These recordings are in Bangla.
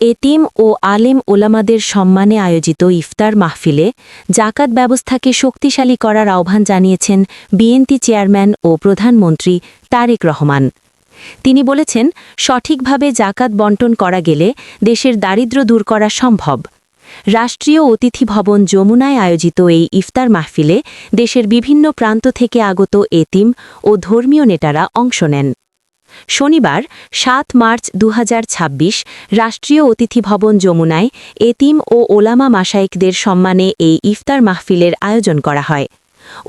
এতিম ও আলেম ওলামাদের সম্মানে আয়োজিত ইফতার মাহফিলে জাকাত ব্যবস্থাকে শক্তিশালী করার আহ্বান জানিয়েছেন বিএনপি চেয়ারম্যান ও প্রধানমন্ত্রী তারেক রহমান। তিনি বলেছেন, সঠিকভাবে জাকাত বণ্টন করা গেলে দেশের দারিদ্র্য দূর করা সম্ভব। রাষ্ট্রীয় অতিথি ভবন যমুনায় আয়োজিত এই ইফতার মাহফিলে দেশের বিভিন্ন প্রান্ত থেকে আগত এতিম ও ধর্মীয় নেতারা অংশ নেন। শনিবার ৭ মার্চ ২০২৬ রাষ্ট্রীয় অতিথি ভবন যমুনায় এতিম ও ওলামা মাশায়েখদের সম্মানে এই ইফতার মাহফিলের আয়োজন করা হয়।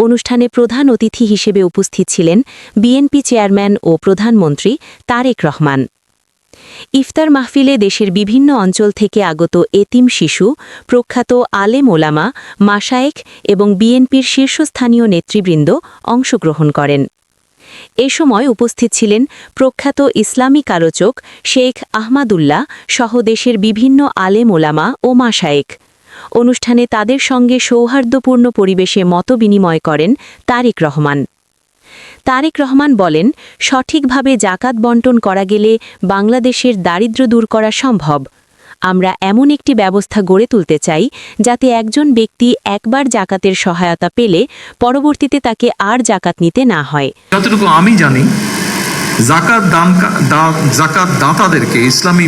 অনুষ্ঠানে প্রধান অতিথি হিসেবে উপস্থিত ছিলেন বিএনপি চেয়ারম্যান ও প্রধানমন্ত্রী তারেক রহমান। ইফতার মাহফিলে দেশের বিভিন্ন অঞ্চল থেকে আগত এতিম শিশু, প্রখ্যাত আলেম ওলামা, মাশায়েখ এবং বিএনপির শীর্ষস্থানীয় নেতৃবৃন্দ অংশগ্রহণ করেন। এ সময় উপস্থিত ছিলেন প্রখ্যাত ইসলামিক আলোচক শেখ আহমাদুল্লাহ সহ দেশের বিভিন্ন আলেম ওলামা ও মাশায়েখ। অনুষ্ঠানে তাদের সঙ্গে সৌহার্দ্যপূর্ণ পরিবেশে মতবিনিময় করেন তারেক রহমান। তারেক রহমান বলেন, সঠিকভাবে জাকাত বণ্টন করা গেলে বাংলাদেশের দারিদ্র্য দূর করা সম্ভব। আমরা এমন একটি ব্যবস্থা গড়ে তুলতে চাই যাতে একজন ব্যক্তি একবার জাকাতের সহায়তা পেলে পরবর্তীতে তাকে আর জাকাত নিতে না হয়। যতটুকু আমি জানি, জাকাত দাতাদেরকে ইসলামী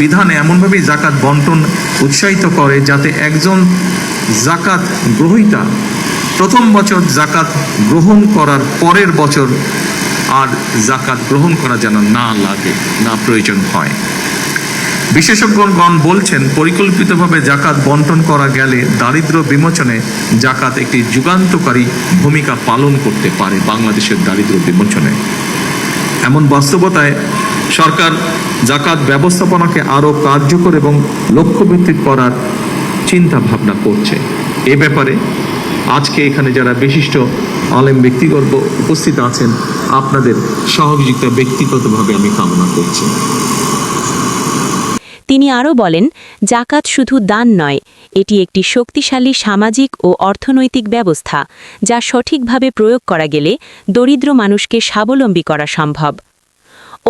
বিধানে এমনভাবেই জাকাত বণ্টন উৎসাহিত করে যাতে একজন জাকাত গ্রহীতা প্রথম বছর জাকাত গ্রহণ করার পরের বছর আর জাকাত গ্রহণ করা যেন না লাগে, না প্রয়োজন হয়। বিশেষজ্ঞগণ বলছেন, পরিকল্পিতভাবে জাকাত বণ্টন করা গেলে দারিদ্র্য বিমোচনে জাকাত একটি যুগান্তকারী ভূমিকা পালন করতে পারে বাংলাদেশের দারিদ্র্য বিমোচনে। এমন বাস্তবতায় সরকার জাকাত ব্যবস্থাপনাকে আরও কার্যকর এবং লক্ষ্যভিত্তিক করার চিন্তা ভাবনা করছে। এ ব্যাপারে আজকে এখানে যারা বিশিষ্ট আলেম ব্যক্তিগণ উপস্থিত আছেন, আপনাদের সহযোগিতা ব্যক্তিগতভাবে আমি কামনা করছি। তিনি আরও বলেন, জাকাত শুধু দান নয়, এটি একটি শক্তিশালী সামাজিক ও অর্থনৈতিক ব্যবস্থা যা সঠিকভাবে প্রয়োগ করা গেলে দরিদ্র মানুষকে স্বাবলম্বী করা সম্ভব।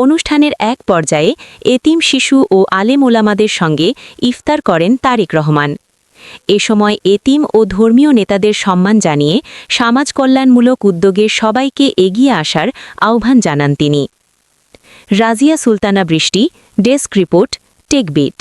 অনুষ্ঠানের এক পর্যায়ে এতিম শিশু ও আলেম ওলামাদের সঙ্গে ইফতার করেন তারেক রহমান। এ সময় এতিম ও ধর্মীয় নেতাদের সম্মান জানিয়ে সমাজ কল্যাণমূলক উদ্যোগে সবাইকে এগিয়ে আসার আহ্বান জানান তিনি। রাজিয়া সুলতানা বৃষ্টি, ডেস্ক রিপোর্ট, টেকবিট।